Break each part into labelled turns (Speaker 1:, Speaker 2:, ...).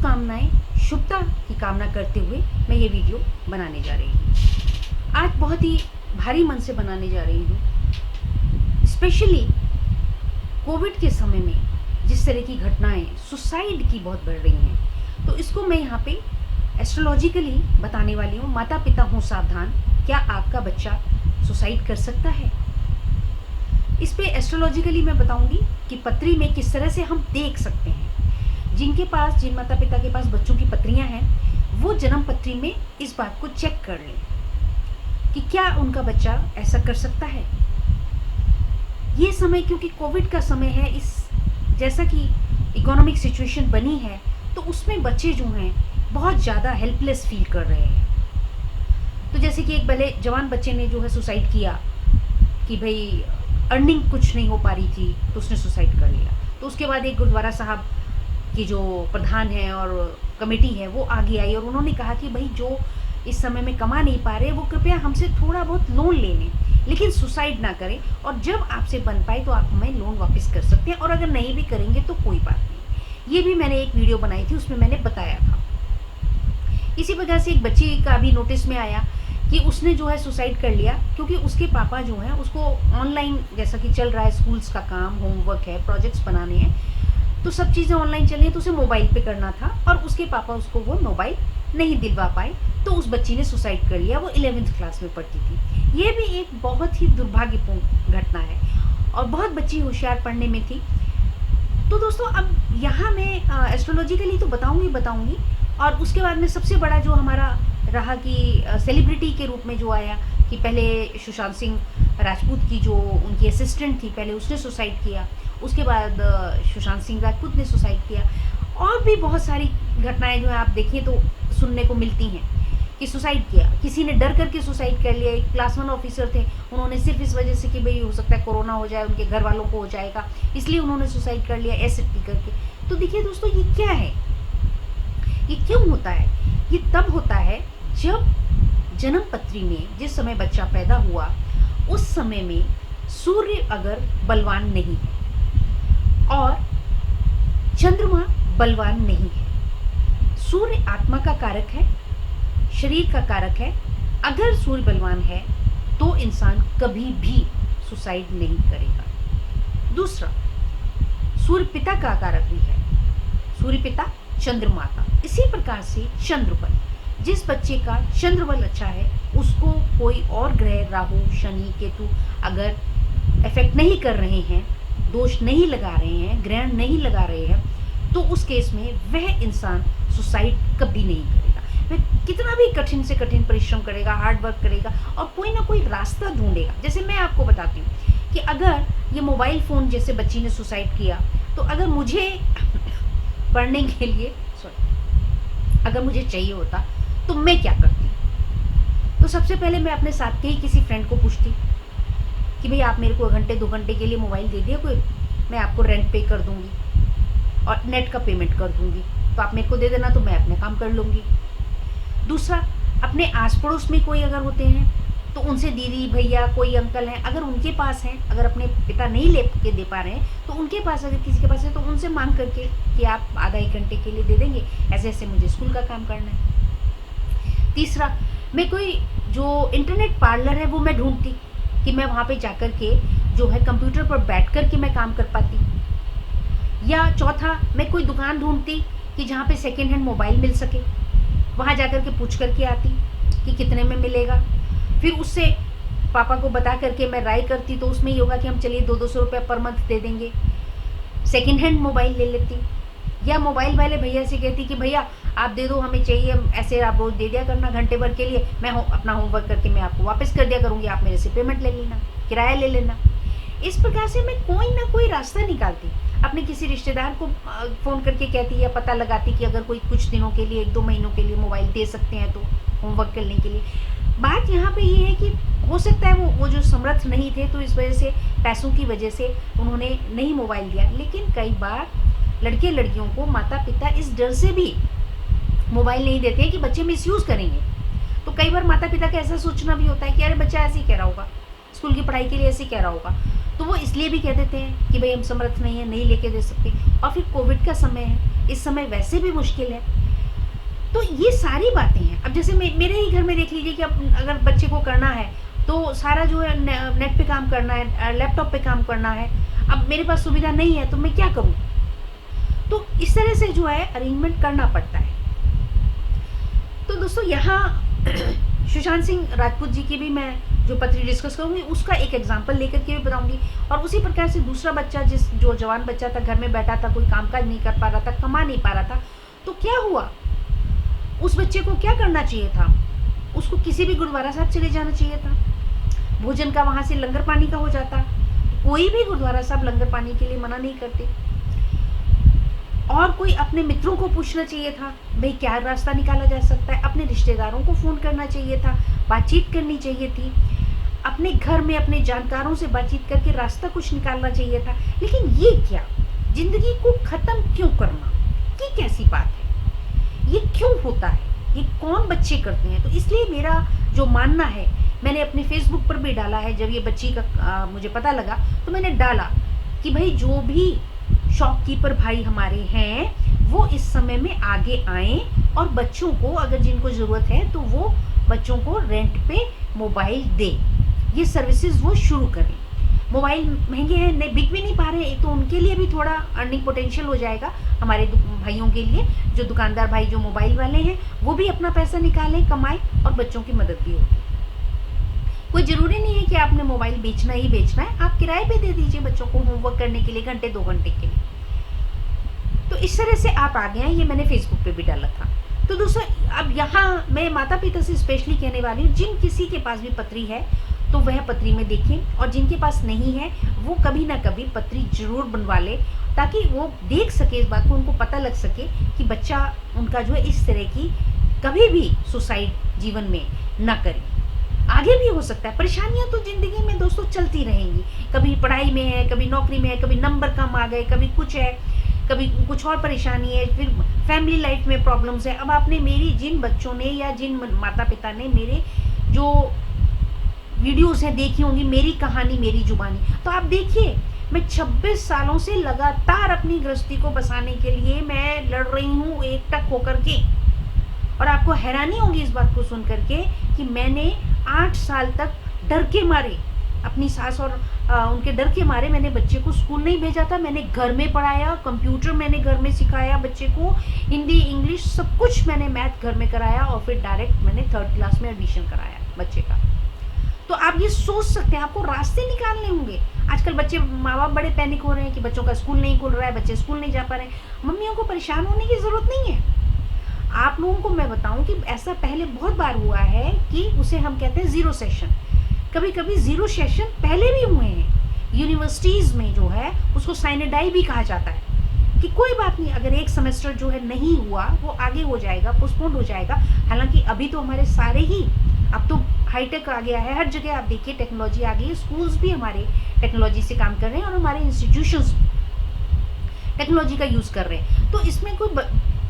Speaker 1: शुभकामनाएं, शुभता की कामना करते हुए मैं ये वीडियो बनाने जा रही हूँ। आज बहुत ही भारी मन से बनाने जा रही हूँ। स्पेशली कोविड के समय में जिस तरह की घटनाएं सुसाइड की बहुत बढ़ रही हैं, तो इसको मैं यहाँ पे एस्ट्रोलॉजिकली बताने वाली हूँ। माता पिता हों सावधान, क्या आपका बच्चा सुसाइड कर सकता है? इस पे एस्ट्रोलॉजिकली मैं बताऊंगी कि पत्री में किस तरह से हम देख सकते हैं। जिन माता पिता के पास बच्चों की पत्रियां हैं, वो जन्म पत्री में इस बात को चेक कर लें कि क्या उनका बच्चा ऐसा कर सकता है। ये समय क्योंकि कोविड का समय है, इस जैसा कि इकोनॉमिक सिचुएशन बनी है, तो उसमें बच्चे जो हैं बहुत ज़्यादा हेल्पलेस फील कर रहे हैं। तो जैसे कि एक भले जवान बच्चे ने जो है सुसाइड किया कि भाई अर्निंग कुछ नहीं हो पा रही थी, तो उसने सुसाइड कर लिया। तो उसके बाद एक गुरुद्वारा साहब की जो प्रधान है और कमेटी है, वो आगे आई और उन्होंने कहा कि भाई जो इस समय में कमा नहीं पा रहे, वो कृपया हमसे थोड़ा बहुत लोन ले लें, लेकिन सुसाइड ना करें, और जब आपसे बन पाए तो आप हमें लोन वापस कर सकते हैं, और अगर नहीं भी करेंगे तो कोई बात नहीं। ये भी मैंने एक वीडियो बनाई थी, उसमें मैंने बताया था। इसी वजह से एक बच्ची का भी नोटिस में आया कि उसने जो है सुसाइड कर लिया, क्योंकि उसके पापा जो हैं उसको ऑनलाइन, जैसा कि चल रहा है, स्कूल्स का काम, होमवर्क है, प्रोजेक्ट्स बनाने हैं, तो सब चीज़ें ऑनलाइन चल रही हैं, तो उसे मोबाइल पे करना था और उसके पापा उसको वो मोबाइल नहीं दिलवा पाए, तो उस बच्ची ने सुसाइड कर लिया। वो 11वीं क्लास में पढ़ती थी। ये भी एक बहुत ही दुर्भाग्यपूर्ण घटना है, और बहुत बच्ची होशियार पढ़ने में थी। तो दोस्तों, अब यहाँ मैं एस्ट्रोलॉजिकली तो बताऊंगी, और उसके बाद में सबसे बड़ा जो हमारा रहा कि सेलिब्रिटी के रूप में जो आया कि पहले सुशांत सिंह राजपूत की जो उनकी असिस्टेंट थी, पहले उसने सुसाइड किया, उसके बाद सुशांत सिंह राजपूत ने सुसाइड किया, और भी बहुत सारी घटनाएं जो है आप देखिए तो सुनने को मिलती हैं कि सुसाइड किया, किसी ने डर करके सुसाइड कर लिया। एक क्लास 1 ऑफिसर थे, उन्होंने सिर्फ इस वजह से कि भाई हो सकता है कोरोना हो जाए, उनके घर वालों को हो जाएगा, इसलिए उन्होंने सुसाइड कर लिया एसिड करके। तो देखिए दोस्तों, ये क्या है, ये क्यों होता है? ये तब होता है जब जन्म पत्री में जिस समय बच्चा पैदा हुआ, उस समय में सूर्य अगर बलवान नहीं है और चंद्रमा बलवान नहीं है। सूर्य आत्मा का कारक है, शरीर का कारक है। अगर सूर्य बलवान है तो इंसान कभी भी सुसाइड नहीं करेगा। दूसरा, सूर्य पिता का कारक भी है, सूर्य पिता चंद्रमा का। इसी प्रकार से चंद्रबल, जिस बच्चे का चंद्रबल अच्छा है, उसको कोई और ग्रह, राहु, शनि, केतु अगर इफेक्ट नहीं कर रहे हैं, दोष नहीं लगा रहे हैं, ग्रहण नहीं लगा रहे हैं, तो उस केस में वह इंसान सुसाइड कभी नहीं करेगा। वह कितना भी कठिन से कठिन परिश्रम करेगा, हार्ड वर्क करेगा, और कोई ना कोई रास्ता ढूंढेगा। जैसे मैं आपको बताती हूँ कि अगर ये मोबाइल फ़ोन, जैसे बच्ची ने सुसाइड किया, तो अगर मुझे पढ़ने के लिए अगर मुझे चाहिए होता तो मैं क्या करती? तो सबसे पहले मैं अपने साथ के ही किसी फ्रेंड को पूछती कि भाई आप मेरे को घंटे 2 घंटे के लिए मोबाइल दे दिया कोई, मैं आपको रेंट पे कर दूंगी और नेट का पेमेंट कर दूंगी, तो आप मेरे को दे देना, तो मैं अपने काम कर लूँगी। दूसरा, अपने आस पड़ोस में कोई अगर होते हैं तो उनसे दीदी, भैया, कोई अंकल हैं, अगर उनके पास हैं, अगर अपने पिता नहीं ले के दे पा रहे हैं, तो उनके पास अगर किसी के पास है तो उनसे मांग करके कि आप आधा 1 घंटे के लिए दे देंगे, ऐसे ऐसे मुझे स्कूल का काम करना है। तीसरा, मैं कोई जो इंटरनेट पार्लर है वो मैं ढूंढती कि मैं वहाँ पे जाकर के जो है कंप्यूटर पर बैठ कर के मैं काम कर पाती। या चौथा, मैं कोई दुकान ढूंढती कि जहाँ पे सेकेंड हैंड मोबाइल मिल सके, वहाँ जाकर के पूछ करके आती कि कितने में मिलेगा। फिर उससे पापा को बता करके मैं राय करती, तो उसमें ये होगा कि हम चलिए 200-200 रुपये पर मंथ दे देंगे, सेकेंड हैंड मोबाइल ले लेती। या मोबाइल वाले भैया से कहती कि भैया आप दे दो, हमें चाहिए, ऐसे आप रोज़ दे दिया करना घंटे भर के लिए, मैं अपना होमवर्क करके मैं आपको वापस कर दिया करूँगी, आप मेरे से पेमेंट ले लेना, किराया ले लेना। इस प्रकार से मैं कोई ना कोई रास्ता निकालती। अपने किसी रिश्तेदार को फ़ोन करके कहती या पता लगाती कि अगर कोई कुछ दिनों के लिए, 1-2 महीनों के लिए मोबाइल दे सकते हैं तो होमवर्क करने के लिए। बात यहाँ पे ये है कि हो सकता है वो जो समर्थ नहीं थे, तो इस वजह से, पैसों की वजह से उन्होंने नहीं मोबाइल दिया। लेकिन कई बार लड़के लड़कियों को माता पिता इस डर से भी मोबाइल नहीं देते हैं कि बच्चे मिसयूज़ करेंगे। तो कई बार माता पिता का ऐसा सोचना भी होता है कि अरे बच्चा ऐसे ही कह रहा होगा, स्कूल की पढ़ाई के लिए ऐसे कह रहा होगा, तो वो इसलिए भी कह देते हैं कि भाई हम समर्थ नहीं है, नहीं लेके दे सकते। और फिर कोविड का समय है, इस समय वैसे भी मुश्किल है। तो ये सारी बातें हैं। अब जैसे मेरे ही घर में देख लीजिए कि अब अगर बच्चे को करना है तो सारा जो है नेट पे काम करना है, लैपटॉप पे काम करना है। अब मेरे पास सुविधा नहीं है तो मैं क्या करूँ? तो इस तरह से जो है अरेंजमेंट करना पड़ता है। तो दोस्तों यहाँ सुशांत सिंह राजपूत जी की भी मैं जो पत्री डिस्कस करूंगी उसका एक एग्जांपल लेकर के भी बताऊंगी। और उसी प्रकार से दूसरा बच्चा जो जवान बच्चा था, घर में बैठा था, कोई कामकाज नहीं कर पा रहा था, कमा नहीं पा रहा था, तो क्या हुआ? उस बच्चे को क्या करना चाहिए था? उसको किसी भी गुरुद्वारा साहब चले जाना चाहिए था, भोजन का वहां से लंगर पानी का हो जाता। कोई भी गुरुद्वारा साहब लंगर पानी के लिए मना नहीं करते। और कोई अपने मित्रों को पूछना चाहिए था, भाई क्या रास्ता निकाला जा सकता है। अपने रिश्तेदारों को फोन करना चाहिए था, बातचीत करनी चाहिए थी, अपने घर में अपने जानकारों से बातचीत करके रास्ता कुछ निकालना चाहिए था। लेकिन ये क्या, जिंदगी को खत्म क्यों करना, ये कैसी बात है? ये क्यों होता है? ये कौन बच्चे करते हैं? तो इसलिए मेरा जो मानना है, मैंने अपने फेसबुक पर भी डाला है। जब ये बच्ची का मुझे पता लगा तो मैंने डाला कि भाई जो भी शॉपकीपर भाई हमारे हैं वो इस समय में आगे आएं और बच्चों को, अगर जिनको जरूरत है तो वो बच्चों को रेंट पे मोबाइल दें। ये सर्विसेज वो शुरू करें। मोबाइल महंगे हैं, नहीं बिक भी नहीं पा रहे हैं, तो उनके लिए भी थोड़ा अर्निंग पोटेंशियल हो जाएगा हमारे भाइयों के लिए। जो दुकानदार भाई जो मोबाइल वाले हैं वो भी अपना पैसा निकालें, कमाएं और बच्चों की मदद भी होगी। कोई जरूरी नहीं है कि आपने मोबाइल बेचना ही बेचना है, आप किराए पे दे दीजिए बच्चों को होमवर्क करने के लिए, घंटे 2 घंटे के लिए। तो इस तरह से आप आगे हैं, ये मैंने फेसबुक पे भी डाला था। तो दोस्तों अब यहाँ मैं माता पिता से स्पेशली कहने वाली हूँ, जिन किसी के पास भी पत्री है तो वह पत्री में देखें, और जिनके पास नहीं है वो कभी ना कभी पत्री जरूर बनवा ले, ताकि वो देख सके इस बात को, उनको पता लग सके कि बच्चा उनका जो है इस तरह की कभी भी सुसाइड जीवन में ना करे। आगे भी हो सकता है, परेशानियां तो जिंदगी में दोस्तों चलती रहेंगी। कभी पढ़ाई में है, कभी नौकरी में है, कभी नंबर कम आ गए, कभी कुछ है, कभी कुछ और परेशानी है, फिर फैमिली लाइफ में प्रॉब्लम्स है। अब आपने मेरी जिन बच्चों ने या जिन माता पिता ने मेरे जो वीडियोस हैं देखी होंगी, मेरी कहानी मेरी जुबानी, तो आप देखिए मैं 26 सालों से लगातार अपनी गृहस्थी को बसाने के लिए मैं लड़ रही हूँ एकटक होकर के। और आपको हैरानी होगी इस बात को सुन करके कि मैंने 8 साल तक डर के मारे, अपनी सास और उनके डर के मारे मैंने बच्चे को स्कूल नहीं भेजा था। मैंने घर में पढ़ाया, कंप्यूटर मैंने घर में सिखाया बच्चे को, हिंदी इंग्लिश सब कुछ मैंने, मैथ घर में कराया, और फिर डायरेक्ट मैंने 3rd क्लास में एडमिशन कराया बच्चे का। तो आप ये सोच सकते हैं, आपको रास्ते निकालने होंगे। आजकल बच्चे, माँ बाप बड़े पैनिक हो रहे हैं कि बच्चों का स्कूल नहीं खुल रहा है, बच्चे स्कूल नहीं जा पा रहे हैं। मम्मियों को परेशान होने की जरूरत नहीं है। आप लोगों को मैं बताऊं कि ऐसा पहले बहुत बार हुआ है कि उसे हम कहते हैं 0 सेशन। कभी कभी 0 सेशन पहले भी हुए हैं यूनिवर्सिटीज में, जो है उसको साइनेडाई भी कहा जाता है, कि कोई बात नहीं, अगर एक सेमेस्टर जो है नहीं हुआ वो आगे हो जाएगा, पोस्टपोन्ड हो जाएगा। हालांकि अभी तो हमारे सारे ही, अब तो हाईटेक आ गया है, हर जगह आप देखिए टेक्नोलॉजी आ गई है, स्कूल्स भी हमारे टेक्नोलॉजी से काम कर रहे हैं और हमारे इंस्टीट्यूशंस टेक्नोलॉजी का यूज कर रहे हैं। तो इसमें कोई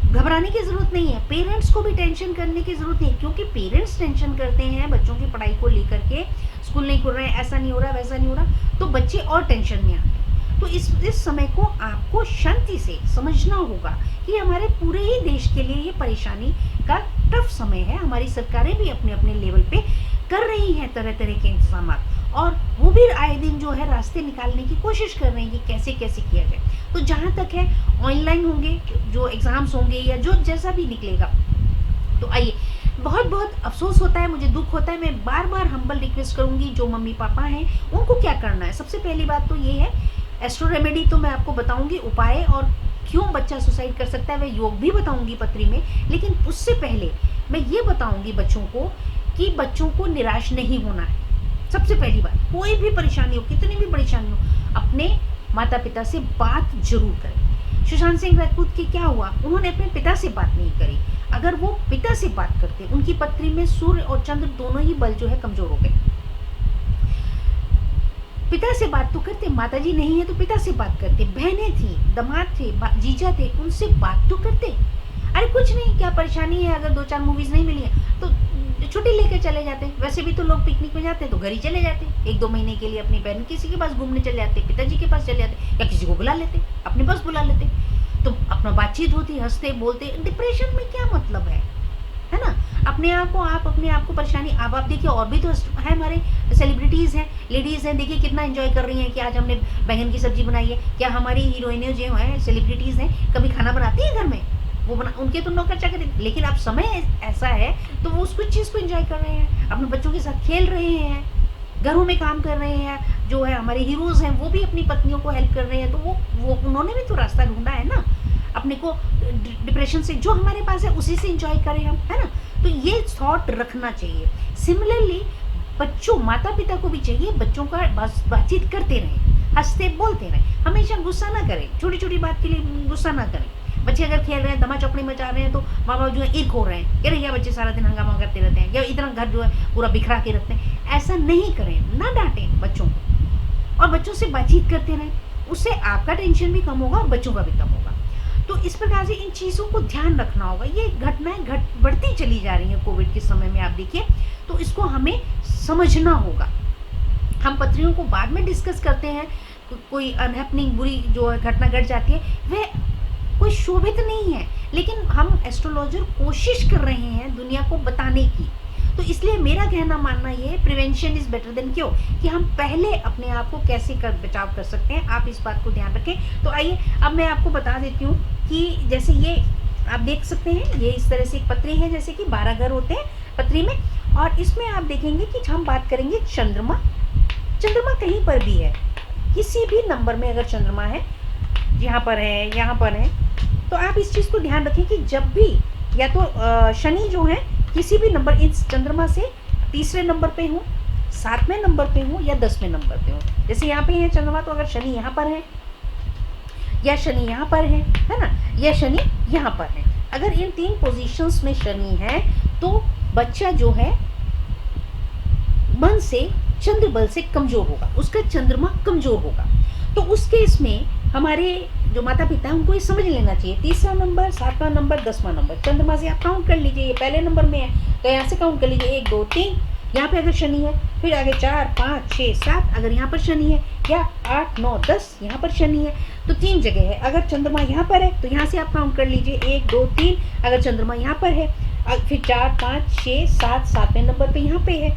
Speaker 1: घबराने की जरूरत नहीं है, पेरेंट्स को भी टेंशन करने की जरूरत नहीं है, क्योंकि पेरेंट्स टेंशन करते हैं बच्चों की पढ़ाई को लेकर के, स्कूल नहीं खुल रहे हैं, ऐसा नहीं हो रहा, वैसा नहीं हो रहा, तो बच्चे और टेंशन में आते हैं। तो इस समय को आपको शांति से समझना होगा कि हमारे पूरे ही देश के लिए ये परेशानी का टफ समय है। हमारी सरकारें भी अपने अपने लेवल पे कर रही हैं तरह तरह के इंतजाम, और वो भी आए दिन जो है रास्ते निकालने की कोशिश कर रहे हैं कि कैसे कैसे किया जाए। तो जहाँ तक है ऑनलाइन होंगे जो एग्जाम्स होंगे या जो जैसा भी निकलेगा, तो आइए, बहुत बहुत अफसोस होता है, मुझे दुख होता है। मैं बार बार हम्बल रिक्वेस्ट करूंगी, जो मम्मी पापा हैं उनको क्या करना है। सबसे पहली बात तो ये है, एस्ट्रो रेमेडी तो मैं आपको बताऊंगी उपाय, और क्यों बच्चा सुसाइड कर सकता है वह योग भी बताऊंगी पत्री में। लेकिन उससे पहले मैं ये बताऊंगी बच्चों को कि बच्चों को निराश नहीं होना है। सबसे पहली बात, कोई भी परेशानी हो, कितनी भी परेशानी हो, अपने माता पिता से बात जरूर करें। सुशांत सिंह राजपूत की क्या हुआ, उन्होंने अपने पिता से बात नहीं करी। अगर वो पिता से बात करते, उनकी पत्री में सूर्य और चंद्र दोनों ही बल जो है कमजोर हो गए। पिता से बात तो करते, माताजी नहीं है तो पिता से बात करते, बहनें थी, दामाद थे, जीजा थे, उनसे बात तो करते। अरे कुछ नहीं, क्या परेशानी है, अगर 2-4 मूवीज नहीं मिली है तो छुट्टी लेके चले जाते हैं। वैसे भी तो लोग पिकनिक में जाते हैं तो घर ही चले जाते हैं, 1-2 महीने के लिए अपनी बहन किसी के पास घूमने चले जाते, पिताजी के पास चले जाते, या किसी को बुला लेते, अपने पास बुला लेते, तो अपना बातचीत होती, हंसते बोलते। डिप्रेशन में क्या मतलब है ना? अपने आप को परेशानी। अब आप देखिए और भी तो है, हमारे सेलिब्रिटीज़ हैं, लेडीज़ हैं, देखिए कितना एंजॉय कर रही हैं कि आज हमने बैंगन की सब्जी बनाई है। क्या हमारी हीरोइनें जो हैं, सेलिब्रिटीज़ हैं, कभी खाना बनाती हैं घर में? वो बना, उनके तो नौकर चाकर, लेकिन अब समय ऐसा है तो वो उस चीज़ को एंजॉय कर रहे हैं, अपने बच्चों के साथ खेल रहे हैं, घरों में काम कर रहे हैं। जो है हमारे हीरोज़ हैं वो भी अपनी पत्नियों को हेल्प कर रहे हैं, तो वो उन्होंने भी तो रास्ता ढूंढा है ना अपने को डिप्रेशन से। जो हमारे पास है उसी से एंजॉय करें हम, है ना? तो ये थॉट रखना चाहिए। सिमिलरली बच्चों, माता पिता को भी चाहिए बच्चों का बातचीत करते रहें, हंसते बोलते रहें, हमेशा गुस्सा ना करें, छोटी छोटी बात के लिए गुस्सा ना करें। बच्चे अगर खेल रहे हैं, धमा चौकड़ी मचा रहे हैं, तो माँ बाप जो है ईर्ख हो रहे हैं, कह रहे या बच्चे सारा दिन हंगामा करते रहते हैं, या इतना घर जो है पूरा बिखरा के रखते हैं। ऐसा नहीं करें, ना डांटें बच्चों को, और बच्चों से बातचीत करते रहें। उससे आपका टेंशन भी कम होगा और बच्चों का भी कम होगा। तो इस प्रकार से इन चीज़ों को ध्यान रखना होगा। ये घटनाएं बढ़ती चली जा रही हैं कोविड के समय में, आप देखिए, तो इसको हमें समझना होगा। हम पत्रियों को बाद में डिस्कस करते हैं, कोई अनहैपनिंग बुरी जो घटना घट जाती है वह कोई शोभित नहीं है, लेकिन हम एस्ट्रोलॉजर कोशिश कर रहे हैं दुनिया को बताने की। तो इसलिए मेरा कहना मानना ये है, prevention is better than cure, कि हम पहले अपने आप को कैसे बचाव कर सकते हैं। आप इस बात को ध्यान रखें। तो आइए अब मैं आपको बता देती हूँ कि जैसे ये आप देख सकते हैं, ये इस तरह से एक पत्री है, जैसे कि 12 घर होते हैं पत्री में, और इसमें आप देखेंगे कि हम बात करेंगे चंद्रमा। चंद्रमा कहीं पर भी है, किसी भी नंबर में अगर चंद्रमा है, यहाँ पर है, यहाँ पर है, तो आप इस चीज़ को ध्यान रखें कि जब भी या तो शनि जो है किसी भी नंबर, इस चंद्रमा से तीसरे नंबर पे हूँ, 7वें नंबर पे हूँ, या 10वें नंबर पे हूँ। जैसे यहाँ पे है चंद्रमा, तो अगर शनि यहाँ पर है, या शनि यहाँ पर है ना, या शनि यहाँ पर है, अगर इन 3 पोजीशंस में शनि है तो बच्चा जो है मन से, चंद्र बल से कमजोर होगा, उसका चंद्रमा कमजोर होगा। तो उस केस में हमारे जो माता पिता हैं उनको ये समझ लेना चाहिए, तीसरा नंबर, 7वां नंबर, 10वां नंबर, चंद्रमा से आप काउंट कर लीजिए, ये पहले नंबर में है तो यहाँ से काउंट कर लीजिए 1 2 3, यहाँ पे अगर शनि है, फिर आगे 4 5 6 7 अगर यहाँ पर शनि है, या 8 9 10 यहाँ पर शनि है, तो 3 जगह है। अगर चंद्रमा यहाँ पर है तो यहाँ से आप काउंट कर लीजिए 1 2 3, अगर चंद्रमा यहाँ पर है, फिर 4 5 6 7, 7वें नंबर पे यहाँ पे है,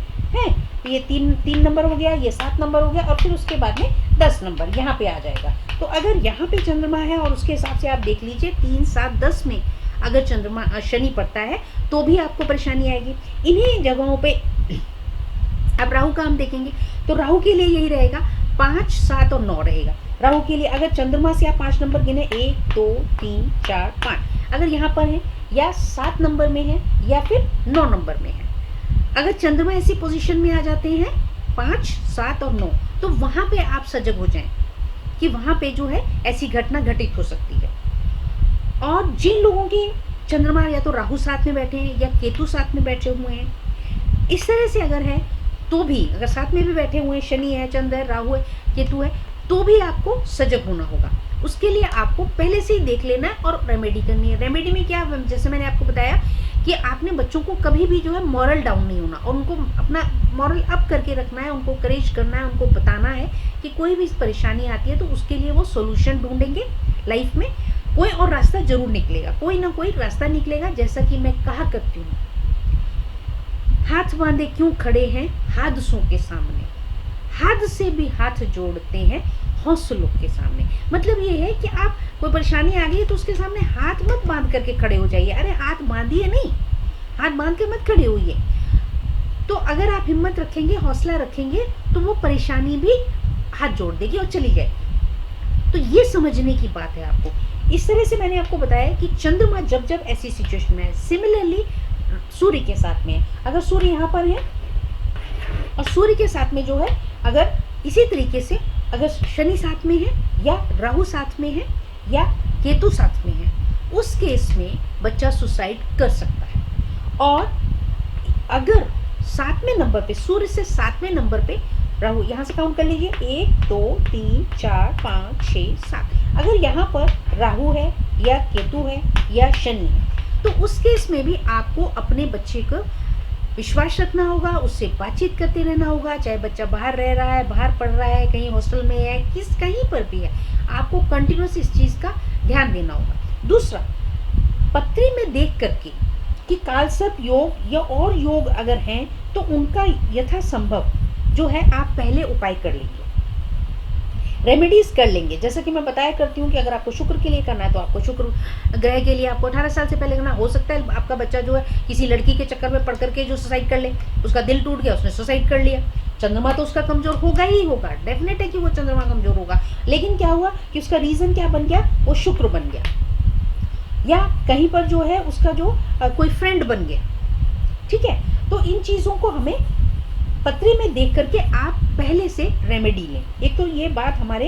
Speaker 1: ये 3 नंबर हो गया, ये 7 नंबर हो गया, और फिर उसके बाद में 10 नंबर यहाँ पे आ जाएगा। तो अगर यहाँ पे चंद्रमा है और उसके हिसाब से आप देख लीजिए 3 7 10 में अगर चंद्रमा शनि पड़ता है तो भी आपको परेशानी आएगी। इन्हीं जगहों पे अब राहु का हम देखेंगे, तो राहु के लिए यही रहेगा, 5 7 और 9 रहेगा राहु के लिए। अगर चंद्रमा से आप 5 नंबर गिने, 1 2 3 4 5, अगर यहाँ पर है या 7 नंबर में है या फिर 9 नंबर में है, अगर चंद्रमा ऐसी पोजीशन में आ जाते हैं 5 7 और 9, तो वहाँ पे आप सजग हो जाएं कि वहाँ पे जो है ऐसी घटना घटित हो सकती है। और जिन लोगों के चंद्रमा या तो राहु साथ में बैठे हैं या केतु साथ में बैठे हुए हैं, इस तरह से अगर है तो भी, अगर साथ में भी बैठे हुए हैं, शनि है, चंद्र है, राहु है, केतु है, तो भी आपको सजग होना होगा। उसके लिए आपको पहले से ही देख लेना है और रेमेडी करनी है। रेमेडी में क्या, जैसे मैंने आपको बताया कि आपने बच्चों को कभी भी जो है मॉरल डाउन नहीं होना, और उनको अपना मॉरल अप करके रखना है, उनको करेज करना है, उनको बताना है कि कोई भी परेशानी आती है तो उसके लिए वो सोल्यूशन ढूंढेंगे लाइफ में, कोई और रास्ता जरूर निकलेगा, कोई ना कोई रास्ता निकलेगा। जैसा कि मैं कहा करती हूँ, हाथ बांधे क्यों खड़े हैं हादसों के सामने, हाथ से भी हाथ जोड़ते हैं हौसलों के सामने। मतलब ये है कि आप, कोई परेशानी आ गई है तो उसके सामने हाथ मत बांध करके खड़े हो जाइए। अरे हाथ बांधिए नहीं, हाथ बांध के मत खड़े होइए। तो अगर आप हिम्मत रखेंगे, हौसला रखेंगे, तो वो परेशानी भी हाथ जोड़ देगी और चली जाए। तो ये समझने की बात है आपको। इस तरह से मैंने आपको बताया कि चंद्रमा जब जब ऐसी सिचुएशन में है, सिमिलरली सूर्य के साथ में है, अगर सूर्य यहाँ पर है और सूर्य के साथ में जो है, अगर इसी तरीके से अगर शनि साथ में है या राहु साथ में है या केतु साथ में है, उस केस में बच्चा सुसाइड कर सकता है। और अगर 7वें नंबर पे, सूर्य से 7वें नंबर पे राहु, यहाँ से काउंट कर लीजिए 1 2 3 4 5 6 7, अगर यहाँ पर राहु है या केतु है या शनि है, तो उस केस में भी आपको अपने बच्चे को विश्वास रखना होगा, उससे बातचीत करते रहना होगा, चाहे बच्चा बाहर रह रहा है, बाहर पढ़ रहा है, कहीं हॉस्टल में है, कहीं पर भी है, आपको कंटिन्यूस इस चीज़ का ध्यान देना होगा। दूसरा, पत्री में देख करके कि कालसर्प योग या और योग अगर हैं तो उनका यथासंभव जो है आप पहले उपाय कर लेंगे, रेमेडीज कर लेंगे। जैसा कि मैं बताया करती हूँ कि अगर आपको शुक्र के लिए करना है तो आपको शुक्र ग्रह के लिए आपको 18 साल से पहले करना। हो सकता है आपका बच्चा जो है किसी लड़की के चक्कर में पड़ करके जो सुसाइड कर ले, उसका दिल टूट गया, उसने सुसाइड कर लिया, चंद्रमा तो उसका कमजोर होगा ही होगा, डेफिनेट है कि वो चंद्रमा कमजोर होगा। लेकिन क्या हुआ कि उसका रीजन क्या बन गया, वो शुक्र बन गया, या कहीं पर जो है उसका जो कोई फ्रेंड बन गया। ठीक है, तो इन चीज़ों को हमें पत्री में देख करके आप पहले से रेमेडी लें। एक तो ये बात हमारे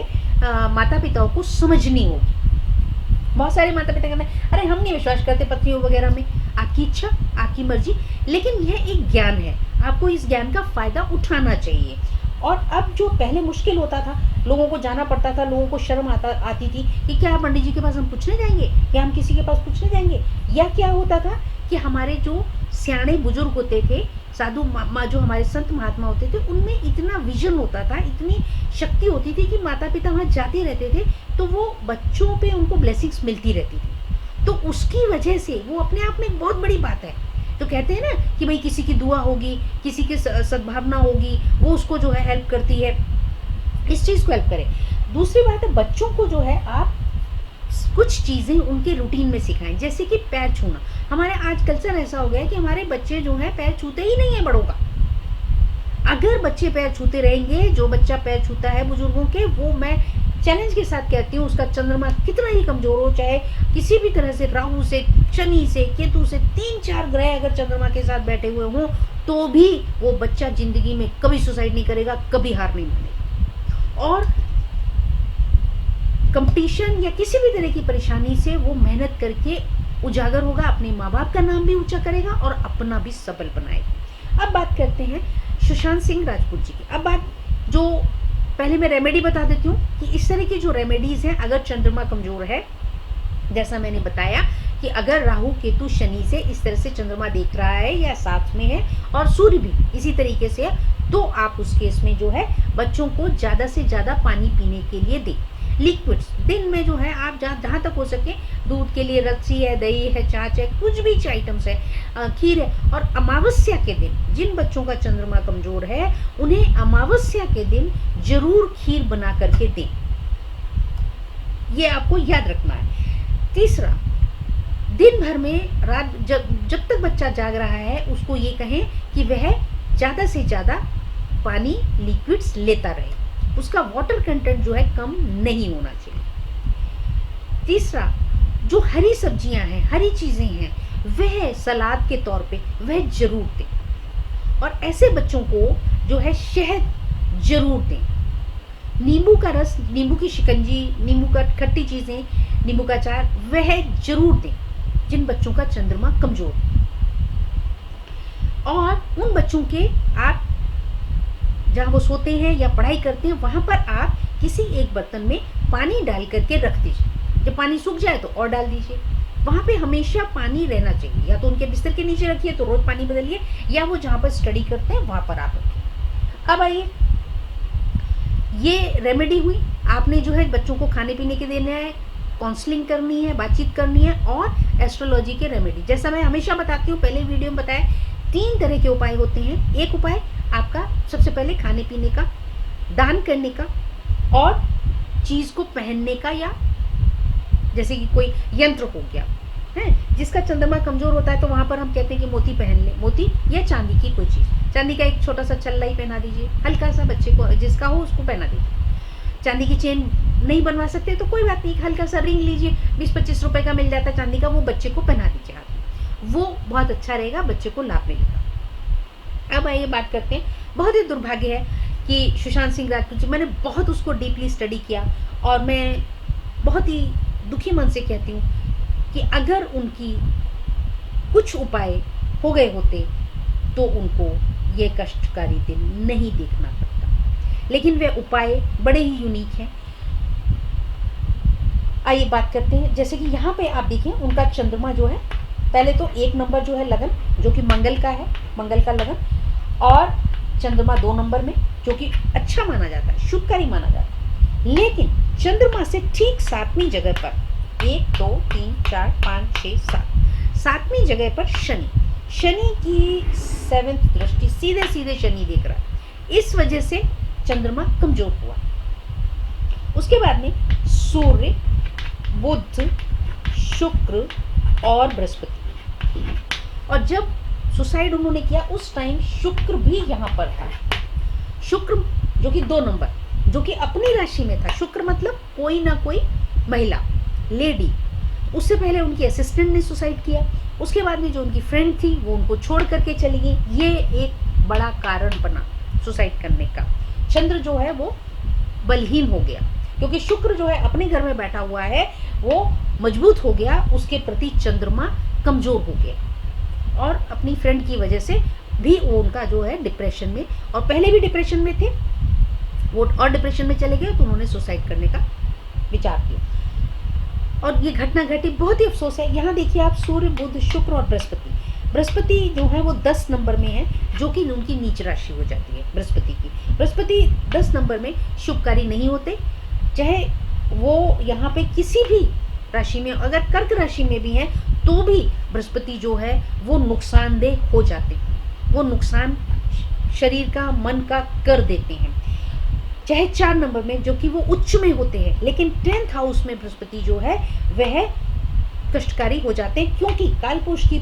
Speaker 1: माता पिताओं को समझनी होगी। बहुत सारे माता पिता कहते हैं अरे हम नहीं विश्वास करते पत्रियों वगैरह में। आपकी इच्छा, आपकी मर्जी, लेकिन यह एक ज्ञान है, आपको इस ज्ञान का फायदा उठाना चाहिए। और अब जो पहले मुश्किल होता था, लोगों को जाना पड़ता था, लोगों को शर्म आती थी कि क्या पंडित जी के पास हम पूछने जाएंगे, या हम किसी के पास पूछने जाएंगे, या क्या होता था कि हमारे जो सियाने बुजुर्ग होते थे, साधु जो हमारे संत महात्मा होते थे, उनमें इतना विजन होता था, इतनी शक्ति होती थी कि माता पिता वहाँ जाते रहते थे तो वो बच्चों पे उनको ब्लेसिंग्स मिलती रहती थी। तो उसकी वजह से वो अपने आप में एक बहुत बड़ी बात है। तो कहते हैं ना कि भाई किसी की दुआ होगी, किसी की सद्भावना होगी, वो उसको जो है हेल्प करती है, इस चीज़ को हेल्प करे। दूसरी बात है, बच्चों को जो है आप कुछ चीज़ें उनके रूटीन में सिखाएं, जैसे कि पैर छूना। हमारे आज कल्चर ऐसा हो गया है कि हमारे बच्चे जो है पैर छूते ही नहीं है बड़ों का। अगर बच्चे पैर छूते रहेंगे, जो बच्चा पैर छूता है बुजुर्गों के, वो मैं चैलेंज के साथ कहती हूँ, उसका चंद्रमा कितना ही कमजोर हो, चाहे किसी भी तरह से राहु से, शनि से, केतु से, 3-4 ग्रह अगर चंद्रमा के साथ बैठे हुए हों, तो भी वो बच्चा जिंदगी में कभी सुसाइड नहीं करेगा, कभी हार नहीं मानेगा। और कंपटीशन या किसी भी तरह की परेशानी से वो मेहनत करके उजागर होगा, अपने माँ बाप का नाम भी ऊंचा करेगा और अपना भी सबल बनाएगा। अब बात करते हैं सुशांत सिंह राजपूत जी की। अब बात जो पहले मैं रेमेडी बता देती हूँ कि इस तरह की जो रेमेडीज हैं, अगर चंद्रमा कमजोर है, जैसा मैंने बताया कि अगर राहु केतु शनि से इस तरह से चंद्रमा देख रहा है या साथ में है और सूर्य भी इसी तरीके से है, तो आप उस केस में जो है बच्चों को ज़्यादा से ज़्यादा पानी पीने के लिए दें। लिक्विड्स दिन में जो है आप जहाँ तक हो सके, दूध के लिए लस्सी है, दही है, छाछ है, कुछ भी आइटम्स है, खीर है। और अमावस्या के दिन जिन बच्चों का चंद्रमा कमजोर है, उन्हें अमावस्या के दिन जरूर खीर बना करके दें, ये आपको याद रखना है। तीसरा, दिन भर में रात जब तक बच्चा जाग रहा है, उसको ये कहें कि वह ज़्यादा से ज़्यादा पानी लिक्विड्स लेता रहे, उसका वाटर कंटेंट जो है कम नहीं होना चाहिए। तीसरा, जो हरी सब्जियां हैं, हरी चीज़ें हैं, वह सलाद के तौर पे वह जरूर दें। और ऐसे बच्चों को जो है शहद जरूर दें। नींबू का रस, नींबू की शिकंजी, नींबू का खट्टी चीज़ें, नींबू का अचार, वह जरूर दें जिन बच्चों का चंद्रमा कमजोर। और उन बच्चों के आप जहाँ वो सोते हैं या पढ़ाई करते हैं, वहाँ पर आप किसी एक बर्तन में पानी डाल करके रख दीजिए। जब पानी सूख जाए तो और डाल दीजिए। वहाँ पे हमेशा पानी रहना चाहिए, या तो उनके बिस्तर के नीचे रखिए तो रोज पानी बदलिए, या वो जहाँ पर स्टडी करते हैं वहाँ पर आप रखिए। अब आइए, ये रेमेडी हुई। आपने जो है बच्चों को खाने पीने के देना है, काउंसलिंग करनी है, बातचीत करनी है, और एस्ट्रोलॉजी के रेमेडी। जैसा मैं हमेशा बताती हूँ, पहले वीडियो में बताया, 3 तरह के उपाय होते हैं। एक उपाय आपका सबसे पहले खाने पीने का, दान करने का, और चीज़ को पहनने का, या जैसे कि कोई यंत्र हो गया है। जिसका चंद्रमा कमजोर होता है तो वहाँ पर हम कहते हैं कि मोती पहन ले, मोती या चांदी की कोई चीज़, चांदी का एक छोटा सा छल्ला ही पहना दीजिए, हल्का सा, बच्चे को जिसका हो उसको पहना दीजिए। चांदी की चेन नहीं बनवा सकते तो कोई बात नहीं, हल्का सा रिंग लीजिए, 20-25 रुपए का मिल जाता है चांदी का, वो बच्चे को पहना दीजिए हाथ में, वो बहुत अच्छा रहेगा, बच्चे को लाभ मिलेगा। अब आइए बात करते हैं, बहुत ही दुर्भाग्य है कि सुशांत सिंह राजपूत जी, मैंने बहुत उसको डीपली स्टडी किया, और मैं बहुत ही दुखी मन से कहती हूँ कि अगर उनकी कुछ उपाय हो गए होते तो उनको ये कष्टकारी दिन नहीं देखना पड़ता, लेकिन वे उपाय बड़े ही यूनिक हैं। आइए बात करते हैं, जैसे कि यहाँ पे आप देखें, उनका चंद्रमा जो है पहले तो 1 नंबर जो है लगन, जो कि मंगल का है, मंगल का लगन, और चंद्रमा 2 नंबर में, जो कि अच्छा माना जाता है, शुभकारी माना जाता है। लेकिन चंद्रमा से ठीक 7वीं जगह पर 1 2 3 4 5 6 7 7वीं जगह पर शनि की 7th दृष्टि सीधे सीधे शनि देख रहा है, इस वजह से चंद्रमा कमजोर हुआ। उसके बाद में सूर्य, बुध, शुक्र और बृहस्पति, और जब सुसाइड उन्होंने किया उस टाइम शुक्र भी यहाँ पर था। शुक्र जो कि 2 नंबर, जो कि अपनी राशि में था। शुक्र मतलब कोई ना कोई महिला, लेडी। उससे पहले उनकी असिस्टेंट ने सुसाइड किया, उसके बाद में जो उनकी फ्रेंड थी वो उनको छोड़ करके चली गई। ये एक बड़ा कारण बना सुसाइड करने का। चंद्र जो है वो बलहीन हो गया, क्योंकि शुक्र जो है अपने घर में बैठा हुआ है, वो मजबूत हो गया, उसके प्रति चंद्रमा कमजोर हो गया, और अपनी फ्रेंड की वजह से भी वो उनका जो है डिप्रेशन में, और पहले भी डिप्रेशन में थे वो, और डिप्रेशन में चले गए तो उन्होंने सुसाइड करने का विचार किया, और ये घटना घटी। बहुत ही अफसोस है। यहाँ देखिए आप, सूर्य, बुध, शुक्र और बृहस्पति जो है वो 10 नंबर में है, जो कि उनकी नीच राशि हो जाती है बृहस्पति की। बृहस्पति 10 नंबर में शुभकारी नहीं होते, चाहे वो यहाँ पे किसी भी राशि में, अगर कर्क राशि में भी है तो भी बृहस्पति जो है वो नुकसानदेह हो जाते हैं, वो नुकसान शरीर का, मन का कर देते हैं। चाहे 4 नंबर में, जो कि वो उच्च में होते हैं, लेकिन 10th हाउस में बृहस्पति जो है वह कष्टकारी हो जाते हैं, क्योंकि कालपुरुष की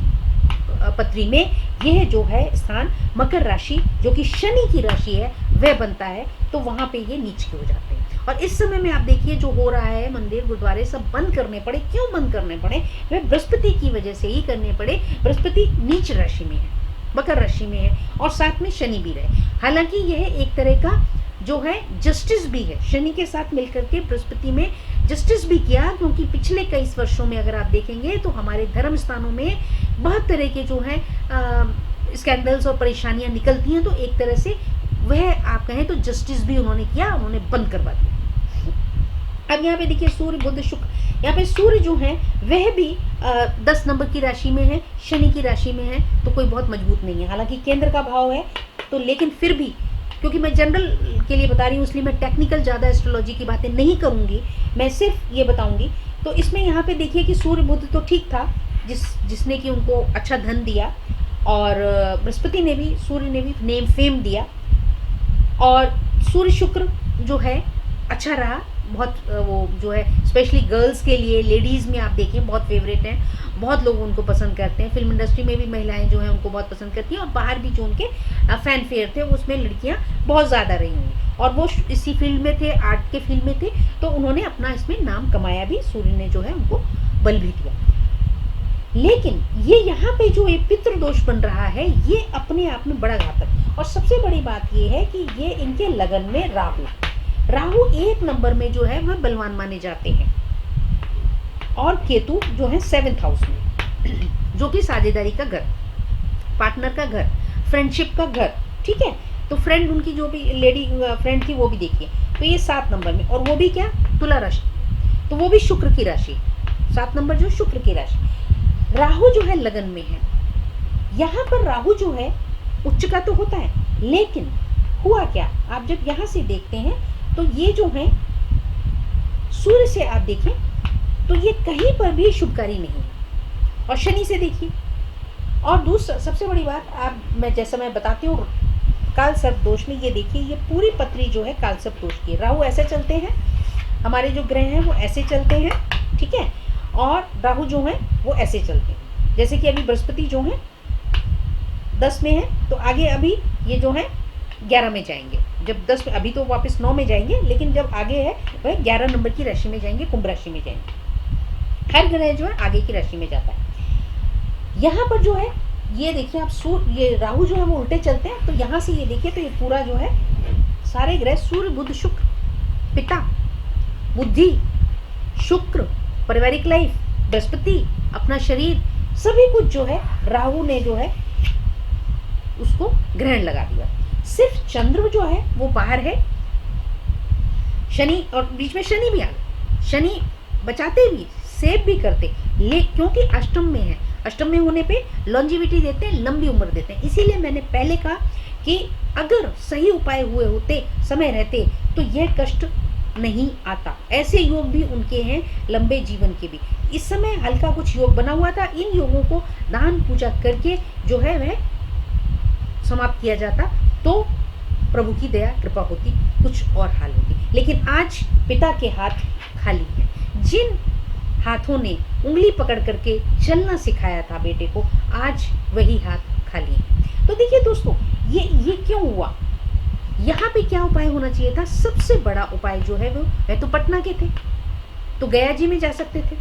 Speaker 1: पत्री में यह जो है स्थान मकर राशि, जो कि शनि की राशि है, वह बनता है, तो वहां पे ये नीच के हो जाते हैं। और इस समय में आप देखिए जो हो रहा है, मंदिर गुरुद्वारे सब बंद करने पड़े। क्यों बंद करने पड़े? वह बृहस्पति की वजह से ही करने पड़े। बृहस्पति नीच राशि में है, मकर राशि में है, और साथ में शनि भी रहे। हालांकि यह एक तरह का जो है जस्टिस भी है, शनि के साथ मिलकर के बृहस्पति में जस्टिस भी किया, क्योंकि पिछले कई वर्षों में अगर आप देखेंगे तो हमारे धर्म स्थानों में बहुत तरह के जो है स्कैंडल्स और परेशानियां निकलती हैं, तो एक तरह से वह आप कहें तो जस्टिस भी उन्होंने किया, उन्होंने बंद करवा दिया। अब यहाँ पे देखिए सूर्य, बुध, शुक्र, यहाँ पे सूर्य जो है वह भी 10 नंबर की राशि में है, शनि की राशि में है, तो कोई बहुत मजबूत नहीं है। हालांकि केंद्र का भाव है, तो लेकिन फिर भी, क्योंकि मैं जनरल के लिए बता रही हूँ, इसलिए मैं टेक्निकल ज़्यादा एस्ट्रोलॉजी की बातें नहीं करूँगी, मैं सिर्फ ये बताऊँगी। तो इसमें यहाँ पे देखिए कि सूर्य, बुध तो ठीक था, जिसने कि उनको अच्छा धन दिया, और बृहस्पति ने भी, सूर्य ने भी नेम फेम दिया, और सूर्य शुक्र जो है अच्छा रहा बहुत। वो जो है स्पेशली गर्ल्स के लिए, लेडीज़ में आप देखिए बहुत फेवरेट हैं, बहुत लोग उनको पसंद करते हैं। फिल्म इंडस्ट्री में भी महिलाएं जो हैं उनको बहुत पसंद करती हैं, और बाहर भी जो उनके फैन फेयर थे उसमें लड़कियां बहुत ज़्यादा रही होंगी, और वो इसी फील्ड में थे, आर्ट के फील्ड में थे, तो उन्होंने अपना इसमें नाम कमाया भी। सूर्य ने जो है उनको बल भी दिया। लेकिन ये यहाँ पे जो एक पितृदोष बन रहा है, ये अपने आप में बड़ा घातक। और सबसे बड़ी बात ये है कि ये इनके लगन में राहु 1 नंबर में जो है वह बलवान माने जाते हैं, और केतु जो है 7th हाउस में, जो कि साझेदारी का घर, पार्टनर का घर, फ्रेंडशिप का घर। ठीक है, तो फ्रेंड उनकी जो भी लेडी फ्रेंड थी वो भी देखिए, तो ये 7 नंबर में, और वो भी क्या, तुला राशि, तो वो भी शुक्र की राशि, 7 नंबर जो शुक्र की राशि। राहु जो है लगन में है, यहाँ पर राहु जो है उच्च का तो होता है, लेकिन हुआ क्या, आप जब यहाँ से देखते हैं तो ये जो है सूर्य से आप देखें तो ये कहीं पर भी शुभकारी नहीं है, और शनि से देखिए। और दूसरा सबसे बड़ी बात, मैं जैसा मैं बताती हूँ काल सर्प दोष में, ये देखिए ये पूरी पत्री जो है काल सर्प दोष की। राहु ऐसे चलते हैं, हमारे जो ग्रह हैं वो ऐसे चलते हैं, ठीक है, और राहु जो है वो ऐसे चलते हैं। जैसे कि अभी बृहस्पति जो है 10 में है, तो आगे अभी ये जो है 11 में जाएंगे। जब 10 में, अभी तो वापस 9 में जाएंगे, लेकिन जब आगे है वह 11 नंबर की राशि में जाएंगे, कुंभ राशि में जाएंगे। हर ग्रह जो है आगे की राशि में जाता है। यहाँ पर जो है ये देखिए आप, ये राहु जो है वो उल्टे चलते हैं, तो यहाँ से ये देखिए तो ये पूरा जो है सारे ग्रह, सूर्य, बुध, शुक्र, पिता, बुद्धि, शुक्र, पारिवारिक लाइफ, बृहस्पति, अपना शरीर, सभी कुछ जो है राहु ने जो है उसको ग्रहण लगा दिया। सिर्फ चंद्र जो है वो बाहर है, शनि, और बीच में शनि भी आ गया। शनि बचाते भी, सेव भी करते, क्योंकि अष्टम में है। अष्टम में होने पे लॉन्जिविटी देते हैं, लंबी उम्र देते हैं। इसीलिए मैंने पहले कहा कि अगर सही उपाय हुए होते समय रहते तो यह कष्ट नहीं आता। ऐसे योग भी उनके हैं लंबे जीवन के भी। इस समय हल्का कुछ योग बना हुआ था, इन योगों को दान पूजा करके जो है वह समाप्त किया जाता तो प्रभु की दया कृपा होती, कुछ और हाल होती। लेकिन आज पिता के हाथ खाली हैं। जिन हाथों ने उंगली पकड़ करके चलना सिखाया था बेटे को, आज वही हाथ खाली है। तो देखिए दोस्तों, ये क्यों हुआ, यहाँ पे क्या उपाय होना चाहिए था? सबसे बड़ा उपाय जो है वह तो पटना के थे, तो गया जी में जा सकते थे,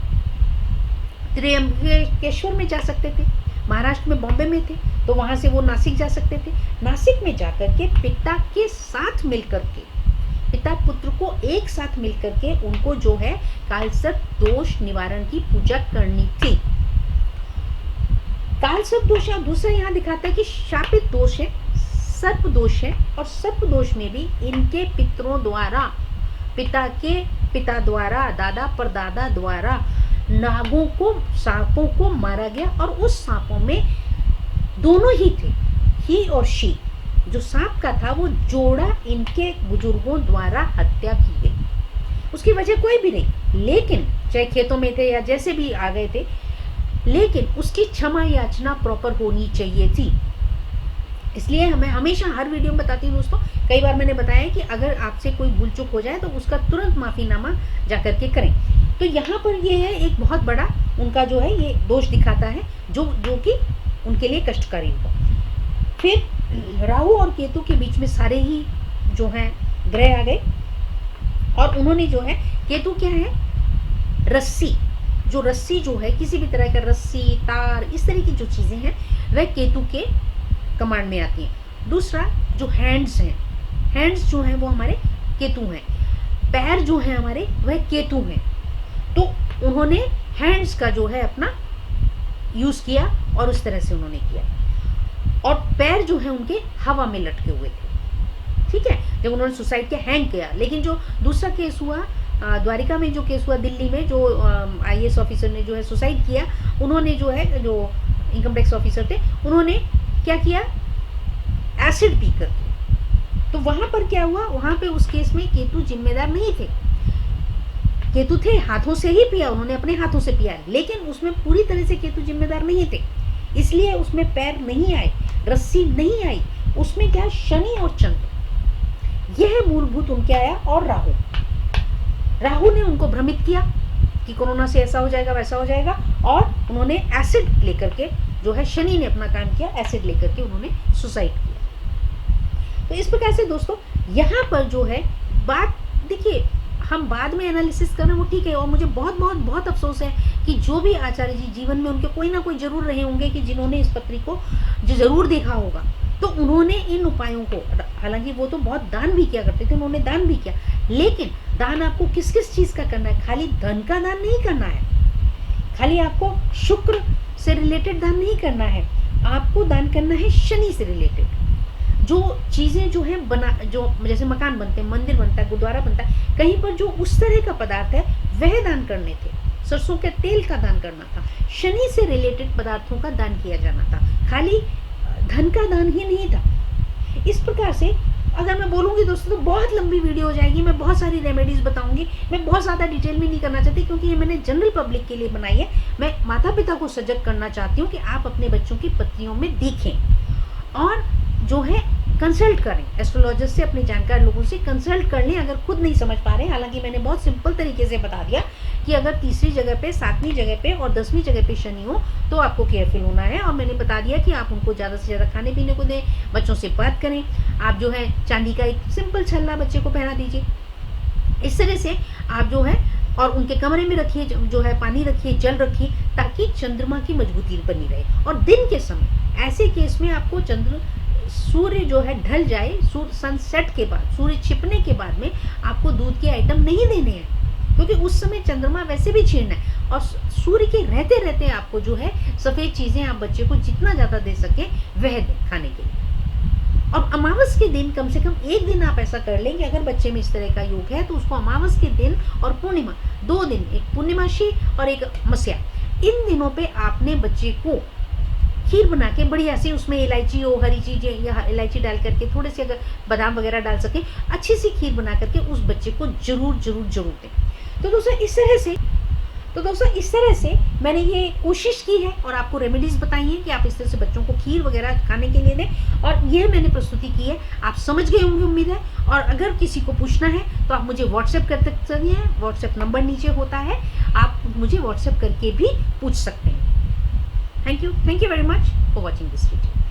Speaker 1: त्र्यंबकेश्वर में जा सकते थे, महाराष्ट्र में बॉम्बे में थे तो वहां से वो नासिक जा सकते थे। नासिक में जाकर के पिता के साथ मिलकर के, पिता पुत्र को एक साथ मिलकर के उनको जो है कालसर्प दोष निवारण की पूजा करनी थी। कालसर्प दोष दूसरा यहाँ दिखाता है कि शापित दोष है, सर्प दोष है, और सर्प दोष में भी इनके पितरों द्वारा, पिता के पिता द्वारा, दादा परदादा द्वारा नागों को, सांपों को मारा गया, और उस सांपों में दोनों ही थे, ही और शी। जो सांप का था वो जोड़ा इनके बुजुर्गों द्वारा हत्या की गई, उसकी वजह कोई भी नहीं, लेकिन चाहे खेतों में थे या जैसे भी आ गए थे, लेकिन उसकी क्षमा याचना प्रॉपर होनी चाहिए थी। इसलिए हमें हमेशा हर वीडियो में बताती हूँ दोस्तों, कई बार मैंने बताया कि अगर आपसे कोई भूल चूक हो जाए तो उसका तुरंत माफीनामा जाकर के करें। तो यहाँ पर ये है एक बहुत बड़ा उनका जो है ये दोष दिखाता है जो कि उनके लिए कष्टकारी होगा। फिर राहु और केतु के बीच में सारे ही जो हैं ग्रह आ गए, और उन्होंने जो है, केतु क्या है, रस्सी, जो रस्सी जो है किसी भी तरह का रस्सी, तार, इस तरह की जो चीजें हैं वह केतु के कमांड में आती हैं। दूसरा जो हैंड्स हैं, हैंड्स जो हैं वो हमारे केतु हैं, पैर जो हैं हमारे वह केतु हैं। तो उन्होंने हैंड्स का जो है अपना यूज किया और उस तरह से उन्होंने किया, और पैर जो है उनके हवा में लटके हुए थे। ठीक है, जब उन्होंने सुसाइड किया, हैंग किया। लेकिन जो दूसरा केस हुआ द्वारिका में, जो केस हुआ दिल्ली में, जो IAS ऑफिसर ने जो है सुसाइड किया, उन्होंने जो है, जो इनकम टैक्स ऑफिसर थे, उन्होंने क्या किया, एसिड पी कर। तो वहां पर क्या हुआ, वहां पे उस केस में केतु जिम्मेदार नहीं थे, केतु थे, हाथों से ही पिया, उन्होंने अपने हाथों से पिया, लेकिन उसमें पूरी तरह से केतु जिम्मेदार नहीं थे, इसलिए उसमें पैर नहीं आए, रस्सी नहीं आई, उसमें क्या, शनि और चंद्र, यह मूलभूत उनके आया। और राहु ने उनको भ्रमित किया कि कोरोना से ऐसा हो जाएगा वैसा हो जाएगा, और उन्होंने एसिड लेकर के जो है, शनि ने अपना काम किया, एसिड लेकर के उन्होंने सुसाइड किया। तो इस प्रकार से दोस्तों यहाँ पर जो है बात, देखिए हम बाद में एनालिसिस करना वो ठीक है, और मुझे बहुत बहुत बहुत अफसोस है कि जो भी आचार्य जी जीवन में उनके कोई ना कोई जरूर रहे होंगे कि जिन्होंने इस पत्री को जो जरूर देखा होगा, तो उन्होंने इन उपायों को, हालांकि वो तो बहुत दान भी किया करते थे, उन्होंने दान भी किया, लेकिन दान आपको किस किस चीज का करना है, खाली धन का दान नहीं करना है, खाली आपको शुक्र से रिलेटेड दान नहीं करना है, आपको दान करना है शनि से रिलेटेड। जो चीजें जो है बना, जो जैसे मकान बनते हैं, मंदिर बनता है, गुरुद्वारा बनता है, कहीं पर जो उस तरह का पदार्थ है वह दान करने थे, सरसों के तेल का दान करना था, शनि से रिलेटेड पदार्थों का दान किया जाना था, खाली धन का दान ही नहीं था। इस प्रकार से अगर मैं बोलूंगी दोस्तों तो बहुत लंबी वीडियो हो जाएगी, मैं बहुत सारी रेमेडीज बताऊंगी, मैं बहुत ज़्यादा डिटेल में नहीं करना चाहती क्योंकि ये मैंने जनरल पब्लिक के लिए बनाई है। मैं माता पिता को सजग करना चाहती हूँ कि आप अपने बच्चों की पत्रियों में देखें और जो है कंसल्ट करें, एस्ट्रोलॉजिस्ट से, अपने जानकार लोगों से कंसल्ट कर लें अगर खुद नहीं समझ पा रहे। हालांकि मैंने बहुत सिंपल तरीके से बता दिया कि अगर तीसरी जगह पे, 7वीं जगह पे और 10वीं जगह पे शनि हो तो आपको केयरफुल होना है, और मैंने बता दिया कि आप उनको ज़्यादा से ज़्यादा खाने पीने को दें, बच्चों से बात करें, आप जो है चांदी का एक सिंपल छल्ला बच्चे को पहना दीजिए, इस तरह से आप जो है, और उनके कमरे में रखिए जो है पानी रखिए, जल रखिए, ताकि चंद्रमा की मजबूती बनी रहे। और दिन के समय ऐसे केस में आपको सूर्य जो है ढल जाए, सनसेट के बाद, सूर्य छिपने के बाद में आपको दूध के आइटम नहीं देने हैं, क्योंकि उस समय चंद्रमा वैसे भी छीनना है, और सूर्य के रहते रहते आपको जो है सफेद चीजें आप बच्चे को जितना ज्यादा दे सके वह दें खाने के लिए। और अमावस के दिन कम से कम एक दिन आप ऐसा कर लेंगे, अगर बच्चे में इस तरह का योग है तो उसको अमावस के दिन और पूर्णिमा, 2 दिन, एक पूर्णिमाशी और एक मस्या, इन दिनों पे आपने बच्चे को खीर बना के बढ़िया से, उसमें इलायची हो, हरी चीज़ें या इलायची डाल करके, थोड़े से अगर बादाम वगैरह डाल सके, अच्छी सी खीर बना करके उस बच्चे को जरूर जरूर जरूर दें। तो दोस्तों इस तरह से मैंने ये कोशिश की है और आपको रेमेडीज बताई हैं कि आप इस तरह से बच्चों को खीर वगैरह खाने के लिए दें, और यह मैंने प्रस्तुति की है। आप समझ गए होंगे उम्मीद है। और अगर किसी को पूछना है तो आप मुझे व्हाट्सएप कर सकते हैं, व्हाट्सएप नंबर नीचे होता है, आप मुझे व्हाट्सएप करके भी पूछ सकते हैं। Thank you very much for watching this video.